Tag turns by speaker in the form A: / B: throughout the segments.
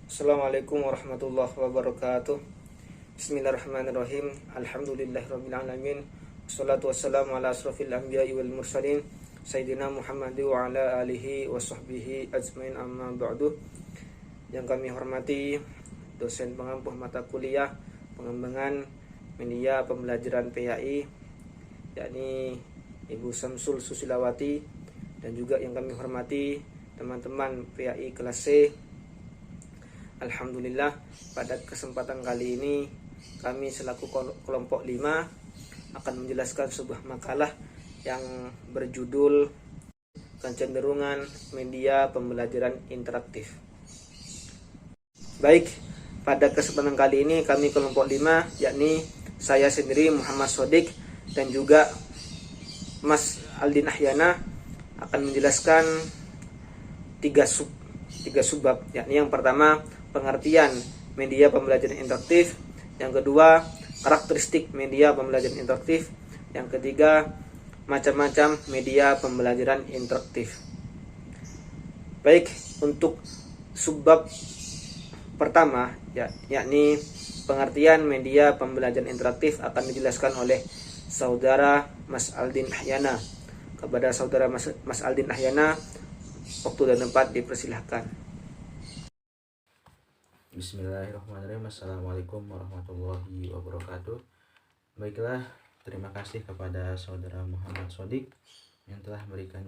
A: Assalamualaikum warahmatullahi wabarakatuh. Bismillahirrahmanirrahim. Alhamdulillahirrabbilalamin. Wassalatu wassalamu ala asrafil anbiya'i wal mursalin Sayyidina Muhammad wa ala alihi wa sahbihi ajmain, amma ba'du. Yang kami hormati dosen pengampuh mata kuliah pengembangan media pembelajaran PAI, yakni Ibu Samsul Susilawati, dan juga yang kami hormati teman-teman PAI kelas C. Alhamdulillah, pada kesempatan kali ini kami selaku kelompok 5 akan menjelaskan sebuah makalah yang berjudul Kecenderungan Media Pembelajaran Interaktif. Baik, pada kesempatan kali ini kami kelompok 5, yakni saya sendiri Muhammad Sodik dan juga Mas Aldin Ahyana, akan menjelaskan tiga subbab, yakni yang pertama pengertian media pembelajaran interaktif, yang kedua karakteristik media pembelajaran interaktif, yang ketiga macam-macam media pembelajaran interaktif. Baik, untuk subbab pertama, yakni pengertian media pembelajaran interaktif, akan dijelaskan oleh saudara Mas Aldin Ahyana. Kepada saudara Mas Aldin Ahyana, waktu dan tempat dipersilahkan.
B: Bismillahirrahmanirrahim. Assalamualaikum warahmatullahi wabarakatuh. Baiklah, terima kasih kepada saudara Muhammad Sodik yang telah memberikan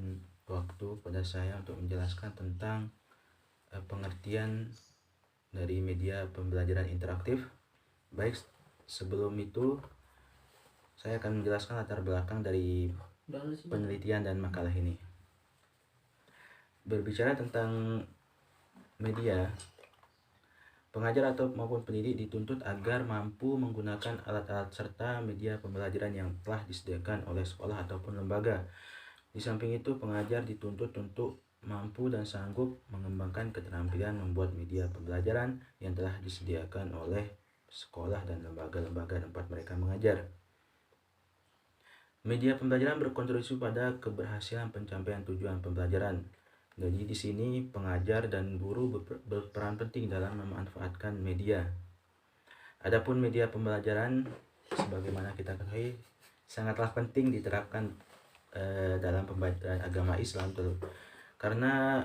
B: waktu pada saya untuk menjelaskan tentang pengertian dari media pembelajaran interaktif. Baik, sebelum itu saya akan menjelaskan latar belakang dari penelitian dan makalah ini. Berbicara tentang media, pengajar atau maupun pendidik dituntut agar mampu menggunakan alat-alat serta media pembelajaran yang telah disediakan oleh sekolah ataupun lembaga. Di samping itu, pengajar dituntut untuk mampu dan sanggup mengembangkan keterampilan membuat media pembelajaran yang telah disediakan oleh sekolah dan lembaga-lembaga tempat mereka mengajar. Media pembelajaran berkontribusi pada keberhasilan pencapaian tujuan pembelajaran. Jadi di sini pengajar dan guru berperan penting dalam memanfaatkan media. Adapun media pembelajaran, sebagaimana kita ketahui, sangatlah penting diterapkan dalam pembelajaran agama Islam, karena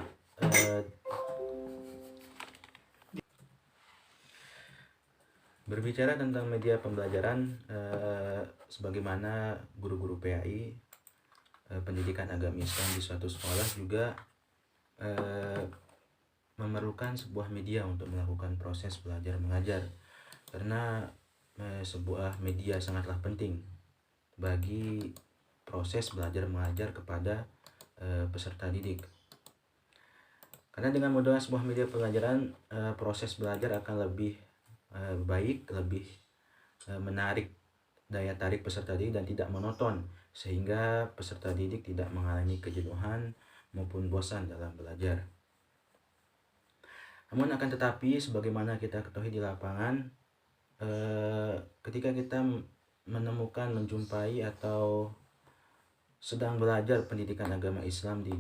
B: berbicara tentang media pembelajaran, sebagaimana guru-guru PAI, pendidikan agama Islam di suatu sekolah juga memerlukan sebuah media untuk melakukan proses belajar mengajar, karena sebuah media sangatlah penting bagi proses belajar mengajar kepada peserta didik. Karena dengan modalnya sebuah media pembelajaran, proses belajar akan lebih baik, lebih menarik daya tarik peserta didik dan tidak monoton, sehingga peserta didik tidak mengalami kejenuhan maupun bosan dalam belajar. Namun akan tetapi, sebagaimana kita ketahui di lapangan, ketika kita menjumpai atau sedang belajar pendidikan agama Islam di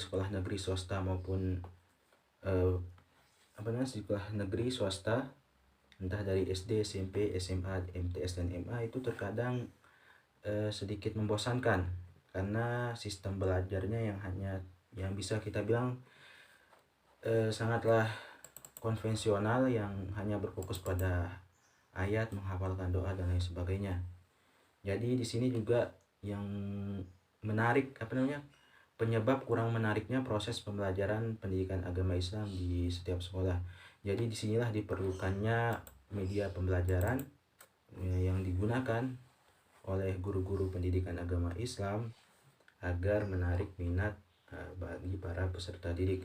B: sekolah negeri swasta maupun sekolah negeri swasta, entah dari SD, SMP, SMA, MTS, dan MA, itu terkadang sedikit membosankan karena sistem belajarnya yang bisa kita bilang sangatlah konvensional, yang hanya berfokus pada ayat, menghafalkan doa, dan lain sebagainya. Jadi di sini juga yang menarik, penyebab kurang menariknya proses pembelajaran pendidikan agama Islam di setiap sekolah. Jadi disinilah diperlukannya media pembelajaran yang digunakan oleh guru-guru pendidikan agama Islam agar menarik minat bagi para peserta didik.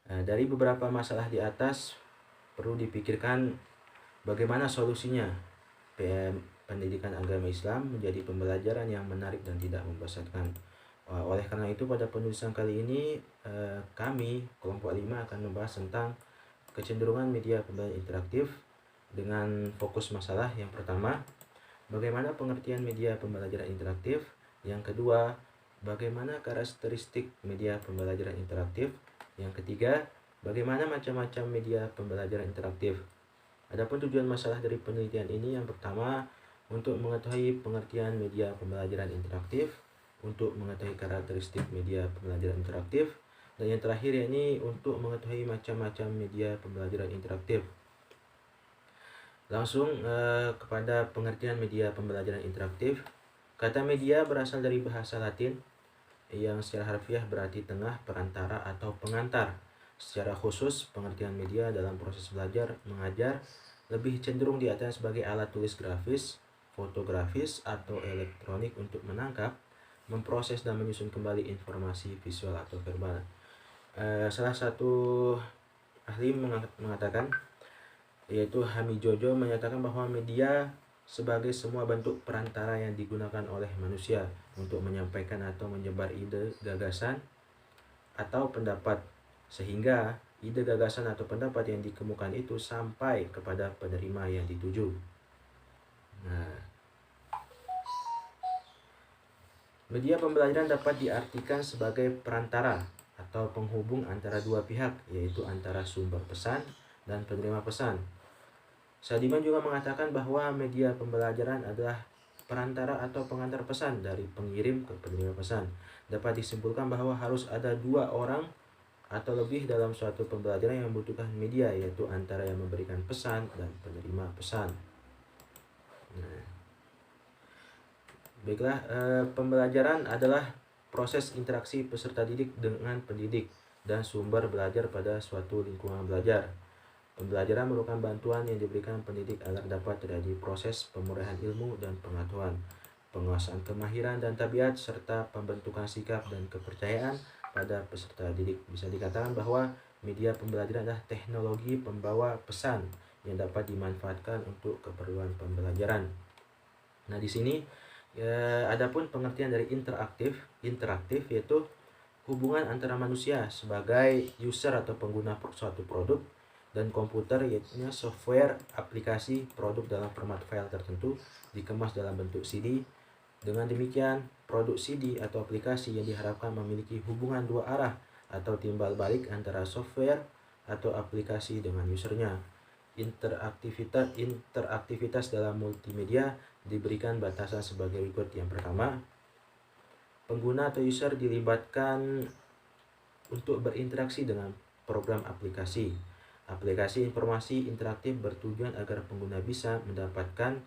B: Dari beberapa masalah di atas, perlu dipikirkan bagaimana solusinya pendidikan agama Islam menjadi pembelajaran yang menarik dan tidak membosankan. Oleh karena itu, pada penulisan kali ini kami kelompok 5 akan membahas tentang kecenderungan media pembelajaran interaktif dengan fokus masalah yang pertama, bagaimana pengertian media pembelajaran interaktif. Yang kedua, bagaimana karakteristik media pembelajaran interaktif. Yang ketiga, Bagaimana macam-macam media pembelajaran interaktif? Adapun tujuan masalah dari penelitian ini yang pertama untuk mengetahui pengertian media pembelajaran interaktif, untuk mengetahui karakteristik media pembelajaran interaktif, dan yang terakhir yakni untuk mengetahui macam-macam media pembelajaran interaktif. Langsung kepada pengertian media pembelajaran interaktif. Kata media berasal dari bahasa Latin yang secara harfiah berarti tengah, perantara, atau pengantar. Secara khusus, pengertian media dalam proses belajar mengajar lebih cenderung diartikan sebagai alat tulis grafis, fotografis, atau elektronik untuk menangkap, memproses, dan menyusun kembali informasi visual atau verbal. Salah satu ahli mengatakan, yaitu Hamijojo, menyatakan bahwa media sebagai semua bentuk perantara yang digunakan oleh manusia untuk menyampaikan atau menyebar ide, gagasan, atau pendapat, sehingga ide, gagasan, atau pendapat yang dikemukakan itu sampai kepada penerima yang dituju. Nah, media pembelajaran dapat diartikan sebagai perantara atau penghubung antara dua pihak, yaitu antara sumber pesan dan penerima pesan. Sadiman juga mengatakan bahwa media pembelajaran adalah perantara atau pengantar pesan dari pengirim ke penerima pesan. Dapat disimpulkan bahwa harus ada dua orang atau lebih dalam suatu pembelajaran yang membutuhkan media, yaitu antara yang memberikan pesan dan penerima pesan. Nah, baiklah, pembelajaran adalah proses interaksi peserta didik dengan pendidik dan sumber belajar pada suatu lingkungan belajar. Pembelajaran merupakan bantuan yang diberikan pendidik agar dapat terjadi proses pemurahan ilmu dan pengetahuan, penguasaan kemahiran dan tabiat, serta pembentukan sikap dan kepercayaan pada peserta didik. Bisa dikatakan bahwa media pembelajaran adalah teknologi pembawa pesan yang dapat dimanfaatkan untuk keperluan pembelajaran. Nah, di sini adapun pengertian dari interaktif yaitu hubungan antara manusia sebagai user atau pengguna suatu produk dan komputer, yaitu software, aplikasi, produk dalam format file tertentu dikemas dalam bentuk CD. Dengan demikian, produk CD atau aplikasi yang diharapkan memiliki hubungan dua arah atau timbal balik antara software atau aplikasi dengan usernya. Interaktivitas dalam multimedia diberikan batasan sebagai berikut. Yang pertama, pengguna atau user dilibatkan untuk berinteraksi dengan program aplikasi. Aplikasi informasi interaktif bertujuan agar pengguna bisa mendapatkan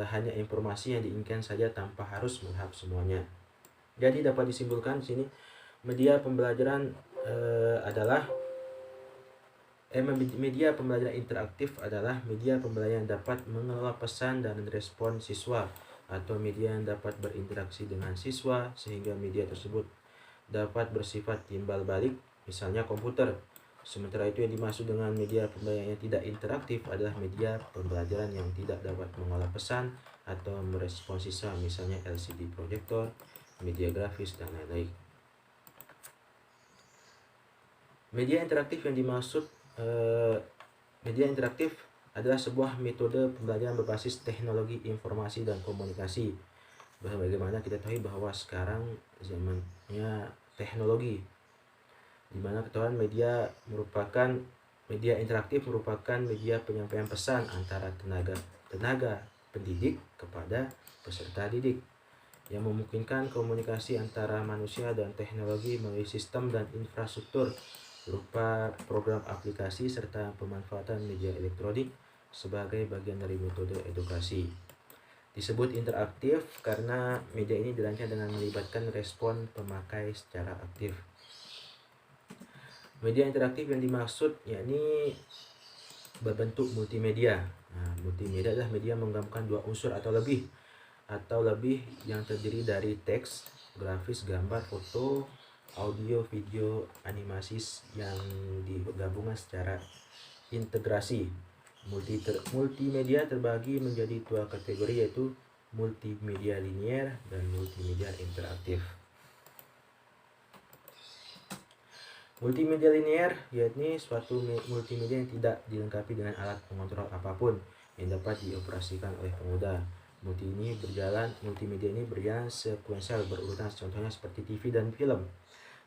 B: hanya informasi yang diinginkan saja tanpa harus melihat semuanya. Jadi dapat disimpulkan di sini media pembelajaran media pembelajaran interaktif adalah media pembelajaran yang dapat mengelola pesan dan respon siswa, atau media yang dapat berinteraksi dengan siswa sehingga media tersebut dapat bersifat timbal balik, misalnya komputer. Sementara itu yang dimaksud dengan media pembelajaran yang tidak interaktif adalah media pembelajaran yang tidak dapat mengolah pesan atau merespon siswa, misalnya LCD proyektor, media grafis, dan lain-lain. Media interaktif yang dimaksud media interaktif adalah sebuah metode pembelajaran berbasis teknologi informasi dan komunikasi. Bagaimana kita tahu bahwa sekarang zamannya teknologi, di mana ketahuan media interaktif merupakan media penyampaian pesan antara tenaga pendidik kepada peserta didik, yang memungkinkan komunikasi antara manusia dan teknologi melalui sistem dan infrastruktur berupa program aplikasi serta pemanfaatan media elektronik sebagai bagian dari metode edukasi. Disebut interaktif karena media ini dirancang dengan melibatkan respon pemakai secara aktif. Media interaktif yang dimaksud yakni berbentuk multimedia. Nah, multimedia adalah media menggabungkan dua unsur atau lebih yang terdiri dari teks, grafis, gambar, foto, audio, video, animasi yang digabungkan secara integrasi. Multimedia terbagi menjadi dua kategori, yaitu multimedia linier dan multimedia interaktif. Multimedia linier yakni suatu multimedia yang tidak dilengkapi dengan alat pengontrol apapun yang dapat dioperasikan oleh pengguna. Multimedia ini berjalan sekuensial berurutan, contohnya seperti TV dan film.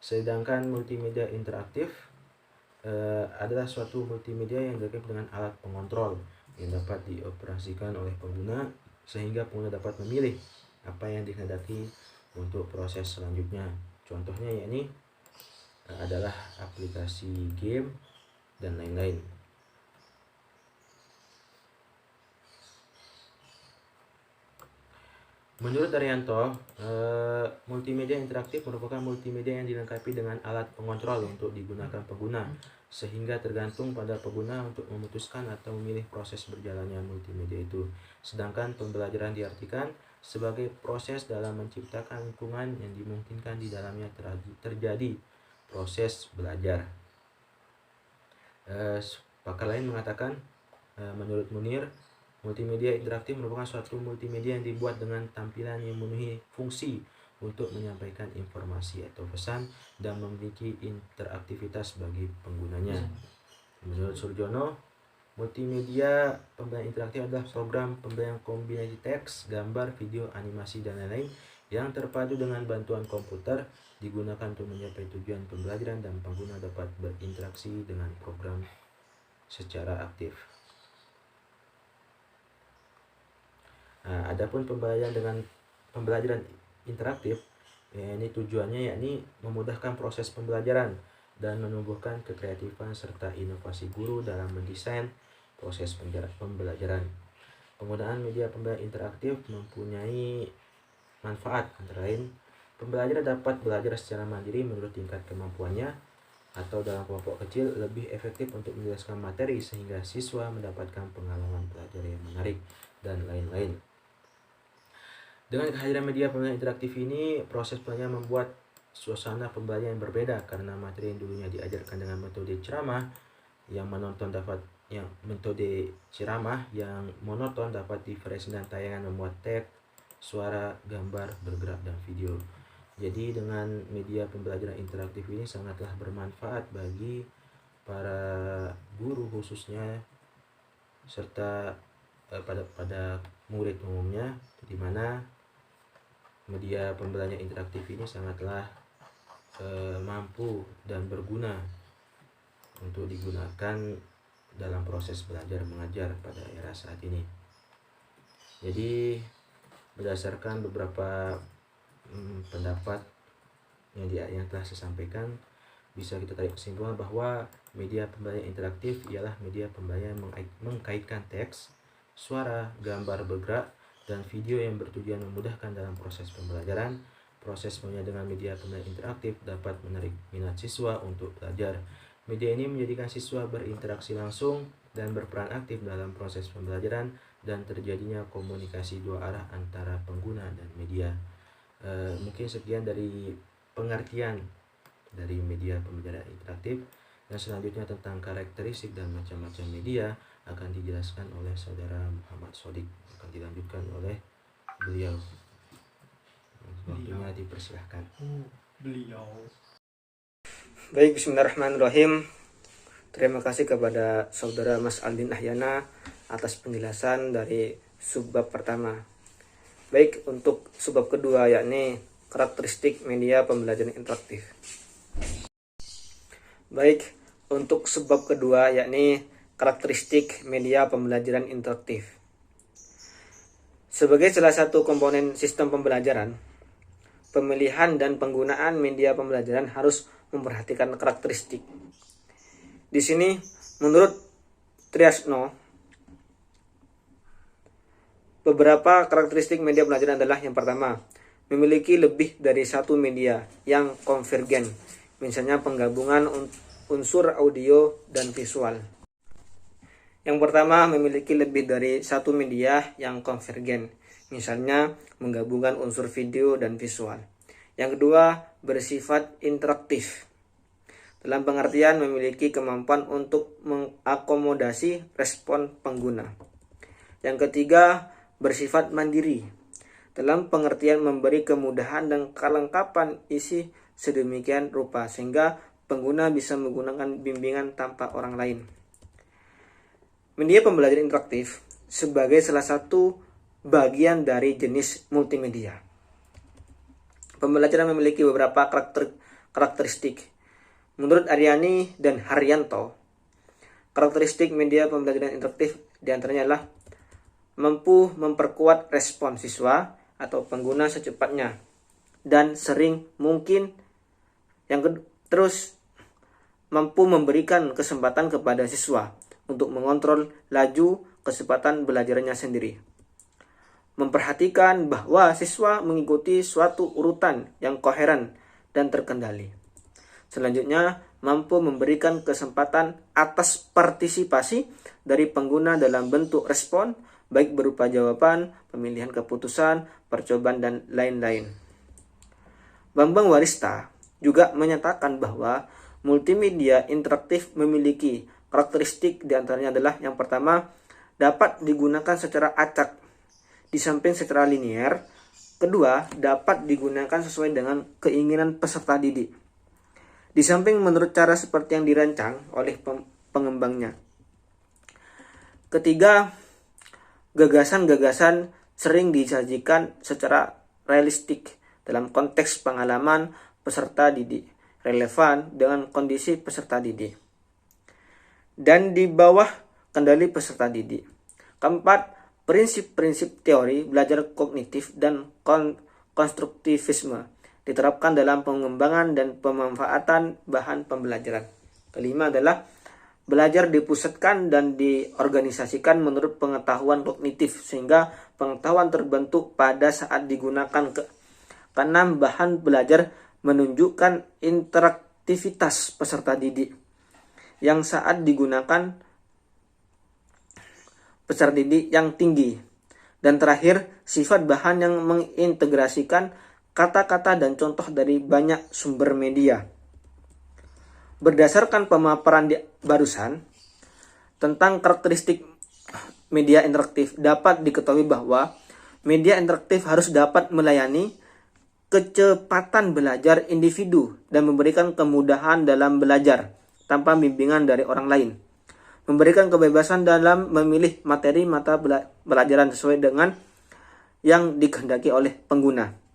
B: Sedangkan multimedia interaktif adalah suatu multimedia yang dilengkapi dengan alat pengontrol yang dapat dioperasikan oleh pengguna sehingga pengguna dapat memilih apa yang dikehendaki untuk proses selanjutnya. Contohnya yakni adalah aplikasi game dan lain-lain. Menurut Daryanto, multimedia interaktif merupakan multimedia yang dilengkapi dengan alat pengontrol untuk digunakan pengguna, sehingga tergantung pada pengguna untuk memutuskan atau memilih proses berjalannya multimedia itu. Sedangkan pembelajaran diartikan sebagai proses dalam menciptakan lingkungan yang dimungkinkan di dalamnya terjadi proses belajar. Pakar lain mengatakan, menurut Munir, multimedia interaktif merupakan suatu multimedia yang dibuat dengan tampilan yang memenuhi fungsi untuk menyampaikan informasi atau pesan dan memiliki interaktivitas bagi penggunanya. Menurut Surjono, multimedia pembelajaran interaktif adalah program pembelajaran kombinasi teks, gambar, video, animasi, dan lain-lain yang terpadu dengan bantuan komputer, digunakan untuk mencapai tujuan pembelajaran dan pengguna dapat berinteraksi dengan program secara aktif. Nah, adapun pembelajaran interaktif, ini tujuannya yakni memudahkan proses pembelajaran dan menumbuhkan kekreatifan serta inovasi guru dalam mendesain proses pembelajaran. Penggunaan media pembelajaran interaktif mempunyai manfaat, antara lain pembelajar dapat belajar secara mandiri menurut tingkat kemampuannya atau dalam kelompok kecil, lebih efektif untuk menjelaskan materi sehingga siswa mendapatkan pengalaman belajar yang menarik, dan lain-lain. Dengan kehadiran media pembelajaran interaktif ini, proses pembelajaran membuat suasana pembelajaran yang berbeda karena materi yang dulunya diajarkan dengan metode ceramah yang monoton dapat divariasi dengan tayangan memuat teks, suara, gambar, bergerak, dan video. Jadi dengan media pembelajaran interaktif ini sangatlah bermanfaat bagi para guru khususnya serta pada murid umumnya, di mana media pembelajaran interaktif ini sangatlah mampu dan berguna untuk digunakan dalam proses belajar mengajar pada era saat ini. Jadi berdasarkan beberapa pendapat yang telah saya sampaikan, bisa kita tarik kesimpulan bahwa media pembelajaran interaktif ialah media pembelajaran mengkaitkan teks, suara, gambar bergerak, dan video yang bertujuan memudahkan dalam proses pembelajaran. Proses pembelajaran dengan media pembelajaran interaktif dapat menarik minat siswa untuk belajar. Media ini menjadikan siswa berinteraksi langsung dan berperan aktif dalam proses pembelajaran dan terjadinya komunikasi dua arah antara pengguna dan media. Mungkin sekian dari pengertian dari media pembelajaran interaktif, dan selanjutnya tentang karakteristik dan macam-macam media akan dijelaskan oleh saudara Muhammad Sodik, akan dilanjutkan oleh beliau. Waktunya dipersilahkan.
A: Baik, bismillahirrahmanirrahim. Terima kasih kepada saudara Mas Aldin Ahyana atas penjelasan dari subbab pertama. Baik, untuk subbab kedua yakni karakteristik media pembelajaran interaktif. Baik, untuk subbab kedua yakni karakteristik media pembelajaran interaktif. Sebagai salah satu komponen sistem pembelajaran, pemilihan dan penggunaan media pembelajaran harus memperhatikan karakteristik. Di sini, menurut Triasno, beberapa karakteristik media pembelajaran adalah yang pertama, memiliki lebih dari satu media yang konvergen, misalnya penggabungan unsur audio dan visual. Yang pertama, memiliki lebih dari satu media yang konvergen, misalnya menggabungkan unsur video dan visual. Yang kedua, bersifat interaktif, dalam pengertian memiliki kemampuan untuk mengakomodasi respon pengguna. Yang ketiga, bersifat mandiri, dalam pengertian memberi kemudahan dan kelengkapan isi sedemikian rupa sehingga pengguna bisa menggunakan bimbingan tanpa orang lain. Media pembelajaran interaktif sebagai salah satu bagian dari jenis multimedia. Pembelajaran memiliki beberapa karakteristik. Menurut Aryani dan Haryanto, karakteristik media pembelajaran interaktif diantaranya adalah mampu memperkuat respon siswa atau pengguna secepatnya dan sering mungkin. Terus mampu memberikan kesempatan kepada siswa untuk mengontrol laju kecepatan belajarnya sendiri. Memperhatikan bahwa siswa mengikuti suatu urutan yang koheren dan terkendali. Selanjutnya, mampu memberikan kesempatan atas partisipasi dari pengguna dalam bentuk respon, baik berupa jawaban, pemilihan keputusan, percobaan, dan lain-lain. Bambang Warista juga menyatakan bahwa multimedia interaktif memiliki karakteristik diantaranya adalah yang pertama, dapat digunakan secara acak di samping secara linear. Kedua, dapat digunakan sesuai dengan keinginan peserta didik. Di samping menurut cara seperti yang dirancang oleh pengembangnya. Ketiga, gagasan-gagasan sering disajikan secara realistik dalam konteks pengalaman peserta didik, relevan dengan kondisi peserta didik, dan di bawah kendali peserta didik. Keempat, prinsip-prinsip teori belajar kognitif dan konstruktivisme diterapkan dalam pengembangan dan pemanfaatan bahan pembelajaran. Kelima adalah belajar dipusatkan dan diorganisasikan menurut pengetahuan kognitif sehingga pengetahuan terbentuk pada saat digunakan. Keenam, bahan belajar menunjukkan interaktivitas peserta didik yang saat digunakan peserta didik yang tinggi. Dan terakhir, sifat bahan yang mengintegrasikan kata-kata dan contoh dari banyak sumber media. Berdasarkan pemaparan barusan tentang karakteristik media interaktif, dapat diketahui bahwa media interaktif harus dapat melayani kecepatan belajar individu dan memberikan kemudahan dalam belajar tanpa bimbingan dari orang lain. Memberikan kebebasan dalam memilih materi mata pelajaran sesuai dengan yang dikehendaki oleh pengguna.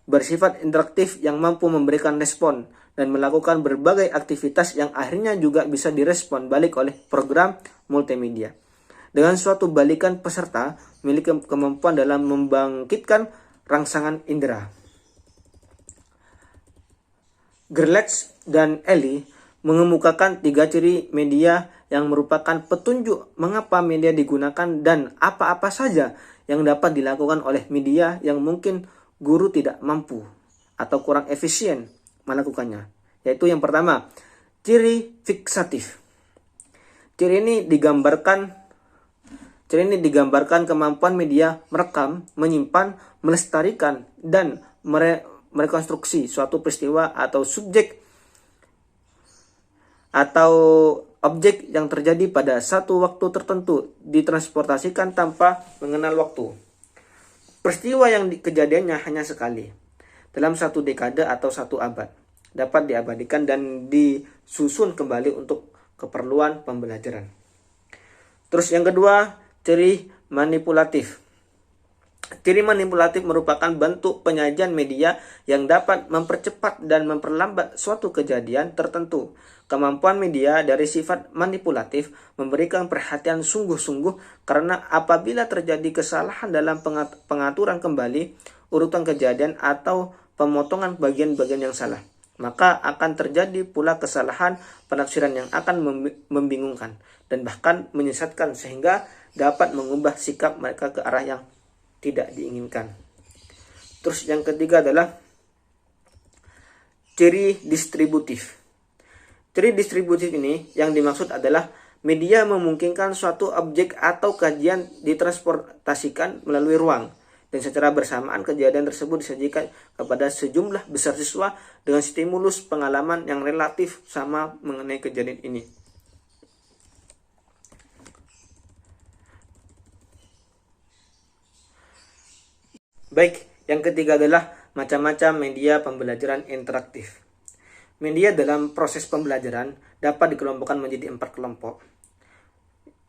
A: Bersifat interaktif yang mampu memberikan respon dan melakukan berbagai aktivitas yang akhirnya juga bisa direspon balik oleh program multimedia. Dengan suatu balikan peserta memiliki kemampuan dalam membangkitkan rangsangan indera. Gerlach dan Ellie mengemukakan 3 ciri media yang merupakan petunjuk mengapa media digunakan dan apa-apa saja yang dapat dilakukan oleh media yang mungkin guru tidak mampu atau kurang efisien melakukannya. Yaitu yang pertama, ciri fiksatif. Ciri ini digambarkan kemampuan media merekam, menyimpan, melestarikan, dan merekonstruksi suatu peristiwa atau subjek atau objek yang terjadi pada satu waktu tertentu ditransportasikan tanpa mengenal waktu. Peristiwa yang kejadiannya hanya sekali dalam satu dekade atau satu abad dapat diabadikan dan disusun kembali untuk keperluan pembelajaran. Terus yang kedua, ciri manipulatif. Ciri manipulatif merupakan bentuk penyajian media yang dapat mempercepat dan memperlambat suatu kejadian tertentu. Kemampuan media dari sifat manipulatif memberikan perhatian sungguh-sungguh karena apabila terjadi kesalahan dalam pengaturan kembali urutan kejadian atau pemotongan bagian-bagian yang salah, maka akan terjadi pula kesalahan penafsiran yang akan membingungkan dan bahkan menyesatkan sehingga dapat mengubah sikap mereka ke arah yang tidak diinginkan. Terus yang ketiga adalah ciri distributif. Ciri distributif ini yang dimaksud adalah media memungkinkan suatu objek atau kajian ditransportasikan melalui ruang dan secara bersamaan kejadian tersebut disajikan kepada sejumlah besar siswa dengan stimulus pengalaman yang relatif sama mengenai kejadian ini. Baik, yang ketiga adalah macam-macam media pembelajaran interaktif. Media dalam proses pembelajaran dapat dikelompokkan menjadi 4 kelompok.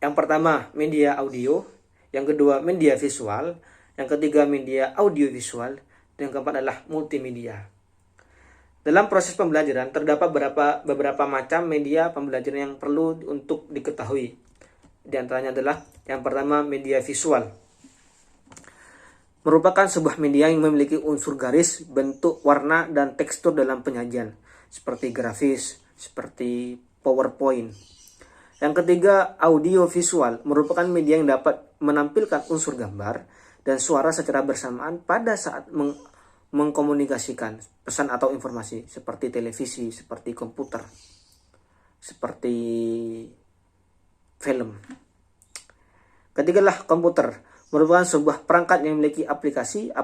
A: Yang pertama, media audio. Yang kedua, media visual. Yang ketiga, media audiovisual. Dan yang keempat adalah multimedia. Dalam proses pembelajaran terdapat beberapa macam media pembelajaran yang perlu untuk diketahui. Di antaranya adalah yang pertama media visual. Merupakan sebuah media yang memiliki unsur garis, bentuk, warna, dan tekstur dalam penyajian, seperti grafis, seperti PowerPoint. Yang ketiga, audio visual merupakan media yang dapat menampilkan unsur gambar dan suara secara bersamaan pada saat mengkomunikasikan pesan atau informasi, seperti televisi, seperti komputer, seperti film. Ketigalah komputer, merupakan sebuah perangkat yang memiliki aplikasi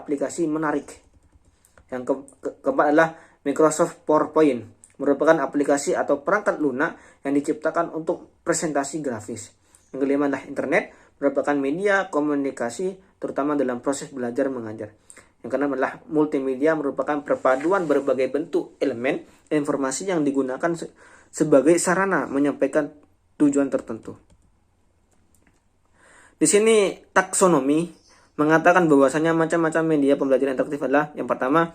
A: menarik. Yang keempat adalah Microsoft PowerPoint, merupakan aplikasi atau perangkat lunak yang diciptakan untuk presentasi grafis. Yang kelima adalah internet, merupakan media komunikasi terutama dalam proses belajar mengajar. Yang keenam adalah multimedia, merupakan perpaduan berbagai bentuk elemen informasi yang digunakan sebagai sarana menyampaikan tujuan tertentu. Di sini taksonomi mengatakan bahwasanya macam-macam media pembelajaran interaktif adalah yang pertama,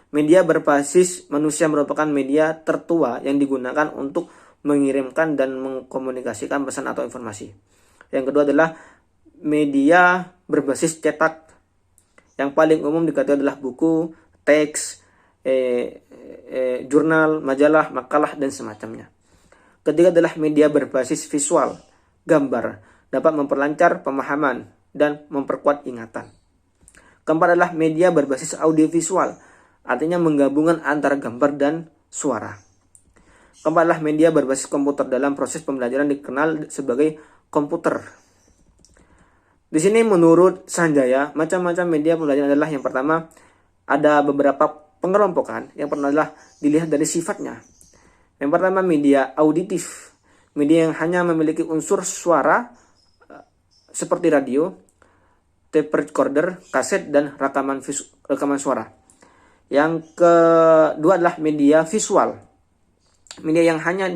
A: media berbasis manusia merupakan media tertua yang digunakan untuk mengirimkan dan mengkomunikasikan pesan atau informasi. Yang kedua adalah media berbasis cetak. Yang paling umum dikatakan adalah buku, teks, jurnal, majalah, makalah, dan semacamnya. Ketiga adalah media berbasis visual, gambar, dapat memperlancar pemahaman dan memperkuat ingatan. Keempat adalah media berbasis audiovisual, artinya menggabungkan antara gambar dan suara. Keempat adalah media berbasis komputer, dalam proses pembelajaran dikenal sebagai komputer. Di sini menurut Sanjaya, macam-macam media pembelajaran adalah yang pertama, ada beberapa pengelompokan. Yang pertama adalah dilihat dari sifatnya. Yang pertama media auditif, media yang hanya memiliki unsur suara seperti radio, tape recorder, kaset, dan rekaman suara. Yang kedua adalah media visual, media yang hanya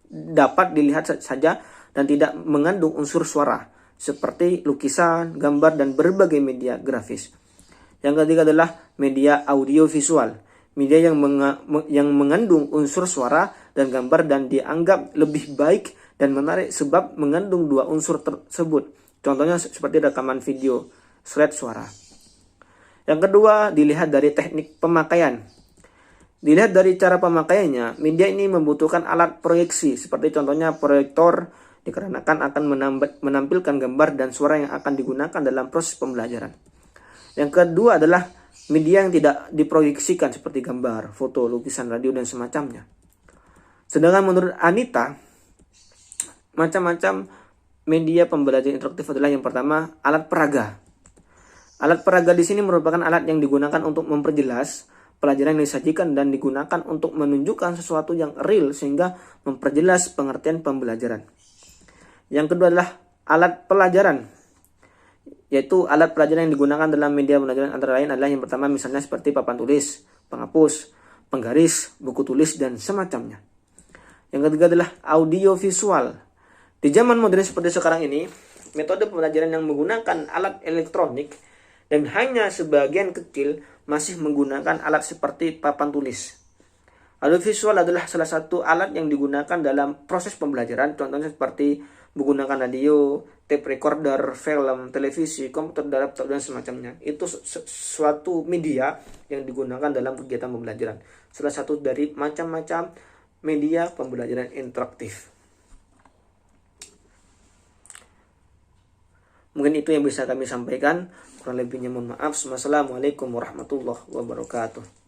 A: dapat dilihat saja dan tidak mengandung unsur suara, seperti lukisan, gambar, dan berbagai media grafis. Yang ketiga adalah media audiovisual, media yang mengandung unsur suara dan gambar dan dianggap lebih baik dan menarik sebab mengandung dua unsur tersebut. Contohnya seperti rekaman video, slide suara. Yang kedua, dilihat dari teknik pemakaian. Dilihat dari cara pemakaiannya, media ini membutuhkan alat proyeksi, seperti contohnya proyektor, dikarenakan akan menampilkan gambar dan suara yang akan digunakan dalam proses pembelajaran. Yang kedua adalah media yang tidak diproyeksikan, seperti gambar, foto, lukisan, radio, dan semacamnya. Sedangkan menurut Anita, macam-macam media pembelajaran interaktif adalah yang pertama, alat peraga. Alat peraga di sini merupakan alat yang digunakan untuk memperjelas pelajaran yang disajikan dan digunakan untuk menunjukkan sesuatu yang real sehingga memperjelas pengertian pembelajaran. Yang kedua adalah alat pelajaran, yaitu alat pelajaran yang digunakan dalam media pembelajaran antara lain adalah yang pertama misalnya seperti papan tulis, penghapus, penggaris, buku tulis, dan semacamnya. Yang ketiga adalah audio visual. Di zaman modern seperti sekarang ini, metode pembelajaran yang menggunakan alat elektronik dan hanya sebagian kecil masih menggunakan alat seperti papan tulis. Audio visual adalah salah satu alat yang digunakan dalam proses pembelajaran, contohnya seperti menggunakan radio, tape recorder, film, televisi, komputer, laptop, dan semacamnya. Itu suatu media yang digunakan dalam kegiatan pembelajaran. Salah satu dari macam-macam media pembelajaran interaktif. Mungkin itu yang bisa kami sampaikan. Kurang lebihnya mohon maaf. Wassalamualaikum warahmatullahi wabarakatuh.